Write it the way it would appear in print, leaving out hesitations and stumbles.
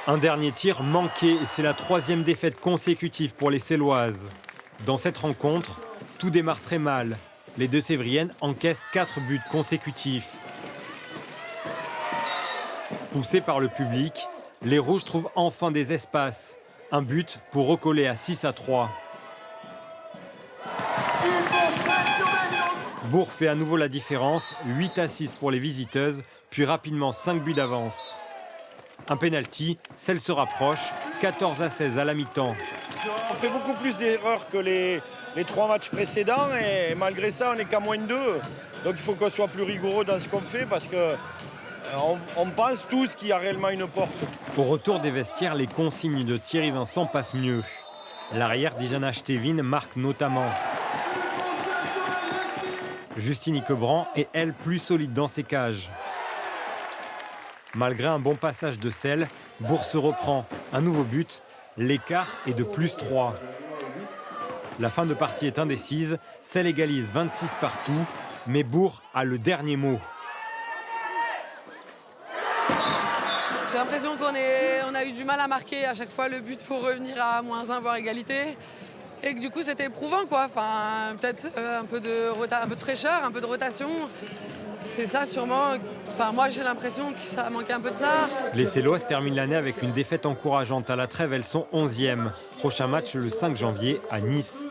Un dernier tir manqué et c'est la 3e défaite consécutive pour les Céloises. Dans cette rencontre, tout démarre très mal. Les deux Sévriennes encaissent 4 buts consécutifs. Poussés par le public, les Rouges trouvent enfin des espaces. Un but pour recoller à 6-3. Bourg fait à nouveau la différence, 8-6 pour les visiteuses, puis rapidement 5 buts d'avance. Un pénalty, celle se rapproche, 14-16 à la mi-temps. On fait beaucoup plus d'erreurs que les 3 matchs précédents et malgré ça on n'est qu'à -2. Donc il faut qu'on soit plus rigoureux dans ce qu'on fait parce qu'on pense tous qu'il y a réellement une porte. Au retour des vestiaires, les consignes de Thierry Vincent passent mieux. L'arrière Dijana Stevin marque notamment. Justine Iquebran est elle plus solide dans ses cages. Malgré un bon passage de Selle, Bourg se reprend. Un nouveau but, l'écart est de +3. La fin de partie est indécise, Selle égalise 26 partout, mais Bourg a le dernier mot. J'ai l'impression qu'on a eu du mal à marquer à chaque fois le but pour revenir à -1, voire égalité. Et que du coup c'était éprouvant quoi. Enfin, peut-être un peu de fraîcheur, un peu de rotation. C'est ça sûrement. Enfin, moi j'ai l'impression que ça manquait un peu de ça. Les Céloises terminent l'année avec une défaite encourageante. À la trêve, elles sont 11e. Prochain match le 5 janvier à Nice.